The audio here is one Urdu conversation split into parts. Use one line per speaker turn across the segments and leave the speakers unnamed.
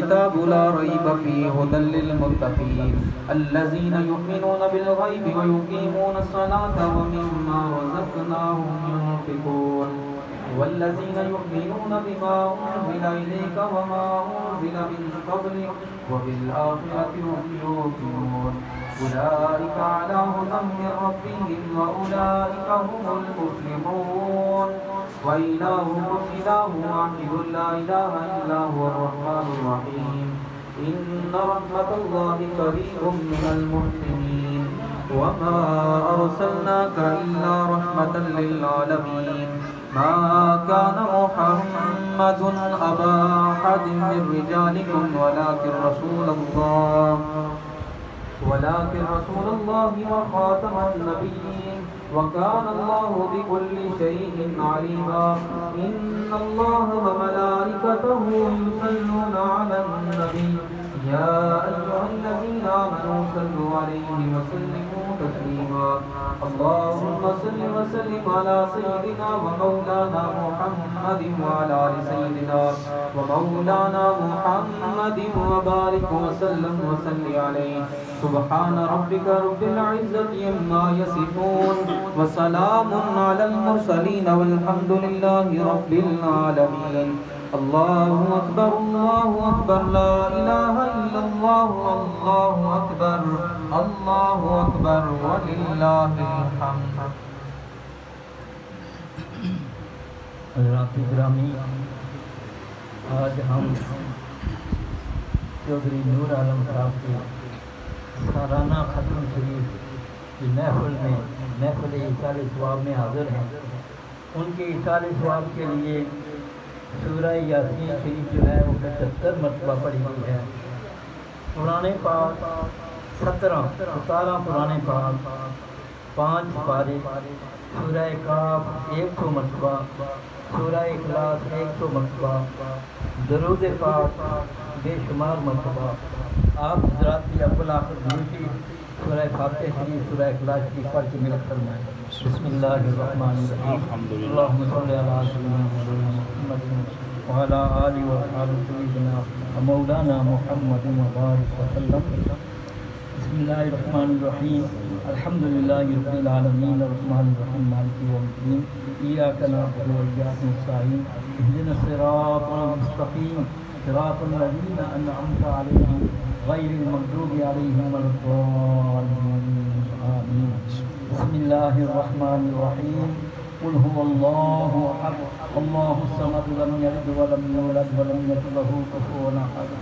الكتاب لا ريب فيه هدى للمتقين الذين يؤمنون بالغيب ويقيمون الصلاة ومما رزقناهم ينفقون والذين يؤمنون بما أنزل إليك وما أنزل من قبلك وبالآخرة هم يوقنون أولئك على هدى من ربهم وأولئك هم المفلحون وإلهكم إله واحد لا إله إلا هو الرحمن الرحيم إن رحمة الله قريب من المحسنين وما أرسلناك إلا رحمة للعالمين ما كان محمد أبا أحد من رجالكم ولكن رسول الله وخاتم النبيين وكان الله بكل شيء عليما إن الله وملائكته يصلون على النبي يا أيها الذين آمنوا صلوا عليه وسلموا تسليما اللهم صل وسلم على سيدنا ومولانا محمد وعلى آل سيدنا ومولانا محمد وبارك وسلم وصل عليه سبحان ربك رب العزة عما يصفون وسلام على المرسلين والحمد لله رب العالمين الله أكبر لا إله إلا الله الله أكبر ولله الحمد.
حضرات گرامی، آج ہم چودھری نور عالم صاحب کی سالانہ ختم شریف کی محفل ایصال ثواب میں حاضر ہیں. ان کے ایصال ثواب کے لیے سورہ یاسین شریف جو ہے وہ 75 مرتبہ پڑھی گئی ہے. قرآن پاک 17 قرآن پاک 5 پارے، سورہ کاف 100 مرتبہ، سورہ اخلاص 100 مرتبہ، درود پاک بے شمار مرتبہ. آپ حضرات کی اول آخر ڈیوٹی سورہ فاتحہ شریف، سورہ اخلاص شریف پڑھ کے ملک فرمائیں. بسم اللہ الرحمن الرحیم. اللہم صلی علی سیدنا محمد وعلی آلہ وصحبہ سیدنا مولانا محمد وبارک وسلم. بسم اللہ الرحمن الرحیم. الحمد للہ رب العالمین الرحمن الرحیم مالک یوم الدین ایاک نعبد و ایاک نستعین اهدنا الصراط المستقیم صراط الذین انعمت علیہم غیر المغضوب علیہم ولا الضالین آمین. بسم اللہ الرحمن الرحیم. قل هو اللہ احد اللہ الصمد لم یلد ولم یولد ولم یکن له کفوا احد.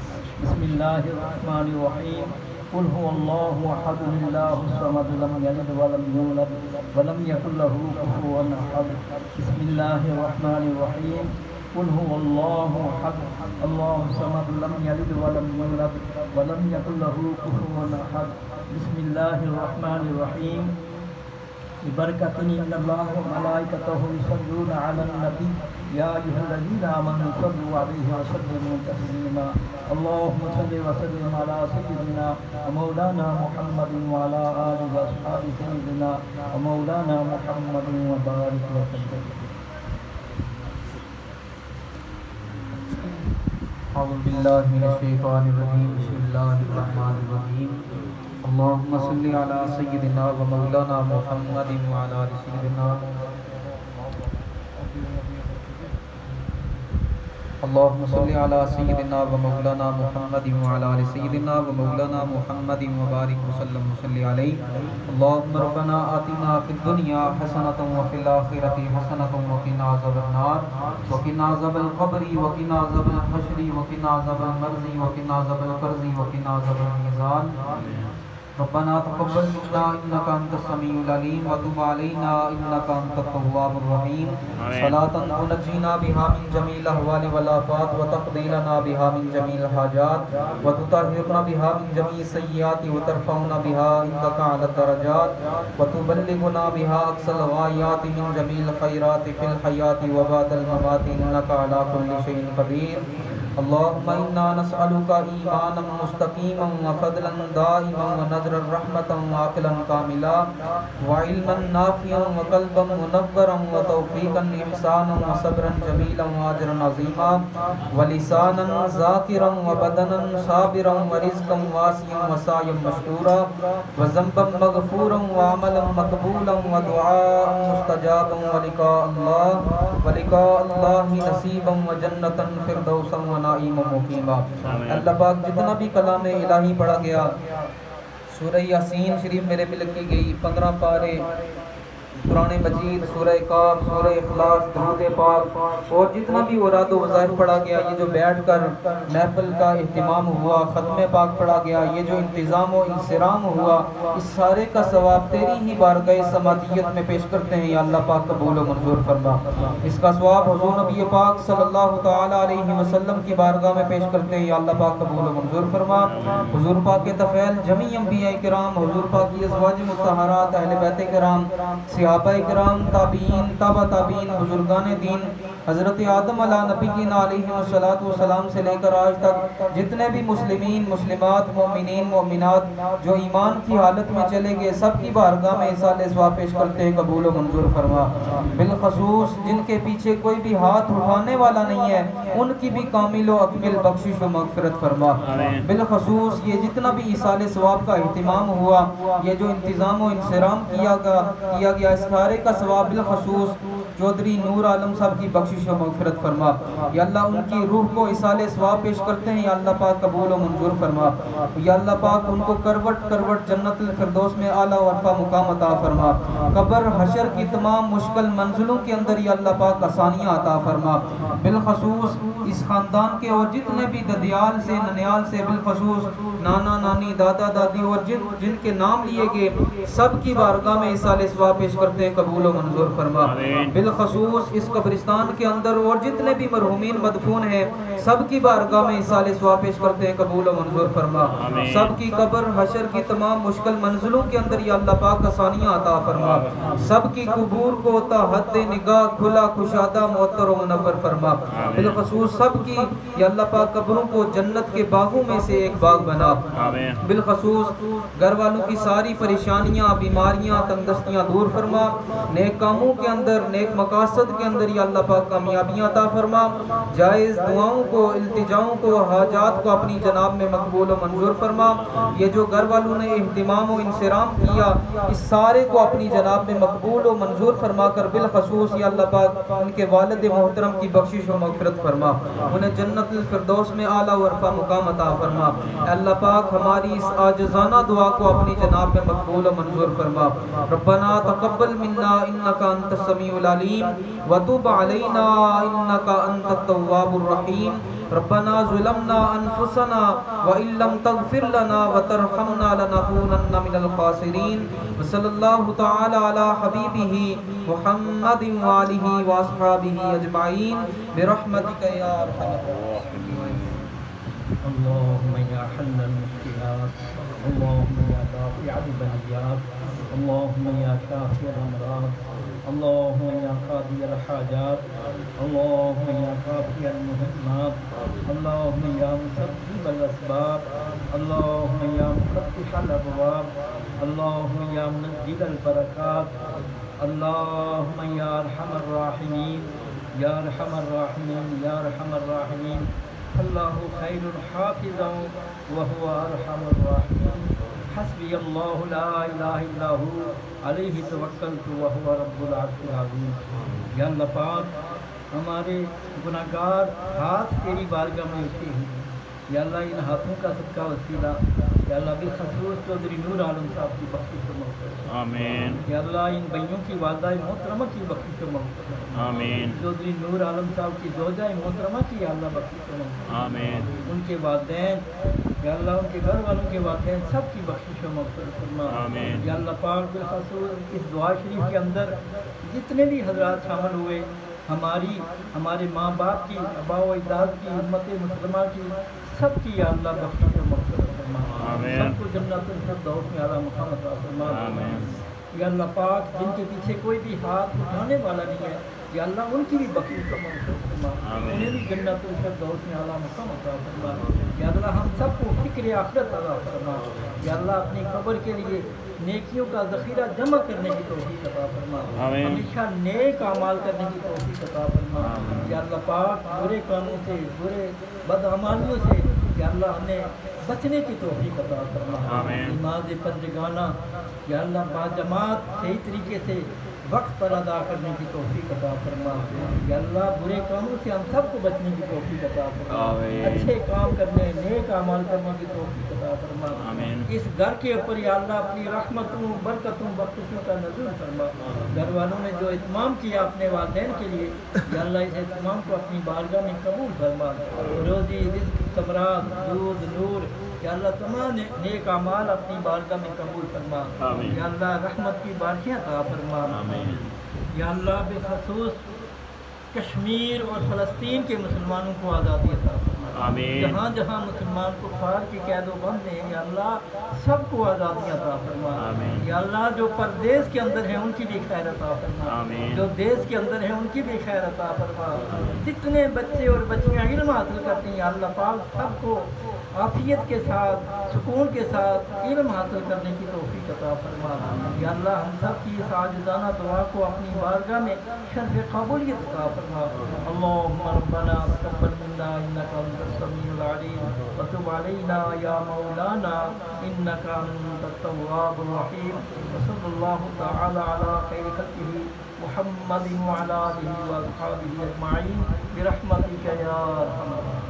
بسم اللہ الرحمن الرحیم. قل هو اللہ احد اللہ الصمد لم یلد ولم یولد ولم یکن له کفوا احد. بسم اللہ الرحمن الرحیم. قل هو اللہ احد اللہ الصمد لم یلد ولم یولد ولم یکن له کفوا احد. بسم اللہ الرحمن الرحیم. ببرکۃ ان اللہ وملائکتہ یصلون علی النبی یا ایھا الذین آمنوا صلوا علیہ وسلموا تسلیما. اللہم صل وسلم علی سیدنا ومولانا محمد وعلی آلہ واصحاب سیدنا ومولانا محمد وبارک وسلم.
أعوذ بالله من الشيطان الرجيم بسم الله الرحمن الرحيم. اللهم صل على سيدنا ومولانا محمد وعلى آل سيدنا اللهم صل على سيدنا ومولانا محمد وعلى آل سيدنا ومولانا محمد وبارك وسلم وصل عليه. اللهم ربنا آتنا في الدنيا حسنة وفي الآخرة حسنة وقنا عذاب النار وقنا عذاب القبر وقنا عذاب الحشر وقنا عذاب المرض وقنا عذاب القرض وقنا عذاب الميزان. ربنا تقبل منا انك انت السميع العليم وتب علينا انك انت التواب الرحيم. صلاة تنجينا بها من جميع الاهوال والآفات وتقضي لنا بها من جميع الحاجات وتطهرنا بها من جميع السيئات وترفعنا بها عندك على الدرجات وتبلغنا بها اقصى الغايات من جميع الخيرات في الحياة وبعد الممات انك على كل شيء قدير. اللهم إنا نسألك إيمانا مستقيما وفضلا دائما ونذرا رحمة وعقلا كاملا وعلما نافعا وقلبا منورا وتوفيقا إحسانا وصبرا جميلا وأجرا عظيما ولسانا ذاكرا وبدنا صابرا ورزقا واسعا وسعيا مشكورا وذنبا مغفورا وعملا مقبولا ودعاء مستجابا ولقاء الله نصیبا وجنتا فردوسا ونعیما مقیما۔ اللہ پاک جتنا بھی کلام الہی پڑھا گیا، سورہ یاسین شریف میرے پہ لکھی گئی، 15 پارے قرآن مجید، سورہ کاف، سورہ اخلاص، درود پاک، اور جتنا بھی اوراد و وظائف پڑھا گیا، یہ جو بیٹھ کر محفل کا اہتمام ہوا، ختم پاک پڑھا گیا، یہ جو انتظام و انصرام ہوا، اس سارے کا ثواب تیری ہی بارگاہ سماعتیت میں پیش کرتے ہیں یا اللہ پاک قبول و منظور فرما۔ اس کا ثواب حضور نبی پاک صلی اللہ تعالی علیہ وسلم کی بارگاہ میں پیش کرتے ہیں یا اللہ پاک قبول و منظور فرما۔ حضور پاک کے طفیل جمیع انبیاء کرام، حضور پاک کی ازواج مطہرات، اہل بیت کرام، صحابہ کرام، تابعین، تابع تابعین، بزرگان دین، حضرت آدم علیہ نبینا علیہ الصلوۃ سے لے کر آج تک جتنے بھی مسلمین، مسلمات، مومنین، مومنات جو ایمان کی حالت میں چلے گئے، سب کی بارگاہ میں ایصال ثواب پیش کرتے ہیں، قبول و منظور فرما۔ بالخصوص جن کے پیچھے کوئی بھی ہاتھ اٹھانے والا نہیں ہے، ان کی بھی کامل و اکمل بخشش و مغفرت فرما۔ بالخصوص یہ جتنا بھی ایصال ثواب کا اہتمام ہوا، یہ جو انتظام و انصرام کیا گیا، اس سارے کا ثواب بالخصوص چودھری نور عالم صاحب کی بخشش و مغفرت فرما۔ یا اللہ ان کی روح کو ایصال ثواب پیش کرتے ہیں یا اللہ پاک قبول و منظور فرما۔ یا اللہ پاک ان کو کروٹ کروٹ جنت الفردوس میں اعلیٰ و عرفہ مقام عطا فرما۔ قبر حشر کی تمام مشکل منزلوں کے اندر یا اللہ پاک آسانیاں عطا فرما۔ بالخصوص اس خاندان کے اور جتنے بھی ددیال سے، ننیال سے، بالخصوص نانا نانی، دادا دادی اور جن کے نام لیے گئے، سب کی بارگاہ میں ایصال ثواب پیش کرتے ہیں، قبول و منظور فرما۔ بالخصوص اس قبرستان کے اندر اور جتنے بھی مرحومین مدفون ہیں، سب کی بارگاہ میں ایصال ثواب پیش کرتے ہیں، قبول و منظور فرما۔ سب کی قبر حشر کی تمام مشکل منزلوں کے اندر یا اللہ پاک آسانیاں عطا فرما۔ سب کی قبور کو تا حد نگاہ کھلا کشادہ معطر و منور فرما۔ بالخصوص سب کی یا اللہ پاک قبروں کو جنت کے باغوں میں سے ایک باغ بنا۔ بالخصوص گھر والوں کی ساری پریشانیاں، بیماریاں، تندرستیاں دور فرما۔ نیک کاموں کے اندر، نیک مقاصد کے اندر یا اللہ پاک کامیابیاں عطا فرما۔ جائز دعاؤں کو، التجاؤں کو، حاجات کو اپنی جناب میں مقبول و منظور فرما۔ یہ جو گھر والوں نے اہتمام و انصرام کیا، اس سارے کو اپنی جناب میں مقبول و منظور فرما کر بالخصوص یا اللہ پاک ان کے والد محترم کی بخشش و مغفرت فرما، انہیں جنت الفردوس میں اعلیٰ و عرفہ مقام عطا فرما۔ اللہ پاک ہماری اس عاجزانہ دعا کو اپنی جناب میں مقبول و منظور فرما۔ ربنا تقبل منا انک انت السمیع العلیم وتب علینا انک انت التواب الرحیم۔ ربنا ظلمنا انفسنا وان لم تغفر لنا وترحمنا لنكونن من الخاسرین۔ وصلی اللہ تعالی علی حبیبہ محمد وآلہ واصحابہ اجمعین برحمتک یا ارحم الراحمین۔
اللهم يا حل المشكلات، اللهم يا دافع البليات، اللهم يا شافي الأمراض، اللهم يا قاضي الحاجات، اللهم يا كافي المهمات، اللهم يا مسبب الأسباب، اللهم يا مفتح الأبواب، اللهم يا منزل البركات، اللهم يا أرحم الراحمين، يا أرحم الراحمين، يا أرحم الراحمين، اللہ خیر حافظا وهو ارحم الراحمین۔ حسبی اللہ لا الہ الا ہو علیہ توکلت وهو رب العرش العظیم۔ یا اللہ پاک ہمارے گناہگار ہاتھ تیری بارگاہ میں اٹھے ہیں، یا اللہ ان ہاتھوں کا صدقہ وسیلہ یا اللہ بالخصوص چودھری نور عالم صاحب کی بخشش و مغفرت، آمین۔ یا اللہ ان بھائیوں کی والدہ محترمہ کی بخشش و مغفرت، آمین۔ چودھری نور عالم صاحب کی زوجہ محترمہ کی یا اللہ بخشش و مغفرت، آمین۔ ان کے والدین یا اللہ ان کے گھر والوں کے والدین سب کی بخشش و مغفرت فرما، آمین۔ یا اللہ پاک بالخصوص اس دعا شریف کے اندر جتنے بھی حضرات شامل ہوئے، ہمارے ماں باپ کی، آباء و اجداد کی، امت مسلمہ کی، سب کی یا اللہ بخشش و مغفرت فرما، آمین۔ سب کو جنت الفردوس میں اعلیٰ مقام عطا فرما، آمین۔ یا اللہ پاک جن کے پیچھے کوئی بھی ہاتھ اٹھانے والا نہیں ہے یا اللہ ان کی بھی بخشش کا موقع فرما، انہیں بھی جنت الفردوس میں اعلیٰ مقام عطا فرما۔ یا اللہ ہم سب کو فکر آخرت عطا فرما، یا اللہ اپنی قبر کے لیے نیکیوں کا ذخیرہ جمع کرنے کی توفیق عطا فرما، ہمیشہ نیک اعمال کرنے کی توفیق عطا فرما۔ یا اللہ پاک برے کاموں سے، برے بدعمالیوں سے یا اللہ ہمیں بچنے کی توفیق عطا فرما۔ نماز پنجگانہ یا اللہ با جماعت صحیح طریقے سے وقت پر ادا کرنے کی توفیق عطا فرما۔ یا اللہ برے کاموں سے ہم سب کو بچنے کی توفیق عطا فرما، اچھے کام کرنے، نیک اعمال کرنے کی توفیق عطا فرما۔ اس گھر کے اوپر یا اللہ اپنی رحمتوں، برکتوں، بخششوں کا نزول فرما۔ گھر والوں نے جو اہتمام کیا اپنے والدین کے لیے یا اللہ اس اہتمام کو اپنی بارگاہ میں قبول فرما۔ روزی، رزق، ثمرات، دودھ، نور یا اللہ تمام نیک اعمال اپنی بارگاہ میں قبول فرما۔ یا اللہ رحمت کی بارشیں عطا فرما۔ یا اللہ بخصوص کشمیر اور فلسطین کے مسلمانوں کو آزادی عطا فرما، جہاں جہاں مسلمان کفار کی قید و بند ہیں یا اللہ سب کو آزادی عطا فرما۔ یا اللہ جو پردیس کے اندر ہیں ان کی بھی خیر عطا فرما، جو دیس کے اندر ہیں ان کی بھی خیر عطا فرما۔ جتنے بچے اور بچیاں علم حاصل کرتی ہیں یا اللہ پاک سب کو عافیت کے ساتھ، سکون کے ساتھ علم حاصل کرنے کی توفیق عطا فرما۔ یا اللہ ہم سب کی اس عاجزانہ دعا کو اپنی بارگاہ میں شرف قبولیت عطا فرما۔ اللہم ربنا تقبل منا انک انت السمیع العلیم وتب علینا یا مولانا انک انت التواب الرحیم۔ وصلی اللہ تعالی علی خیر خلقہ محمد وعلی آلہ واصحابہ اجمعین برحمتک یا ارحم الراحمین۔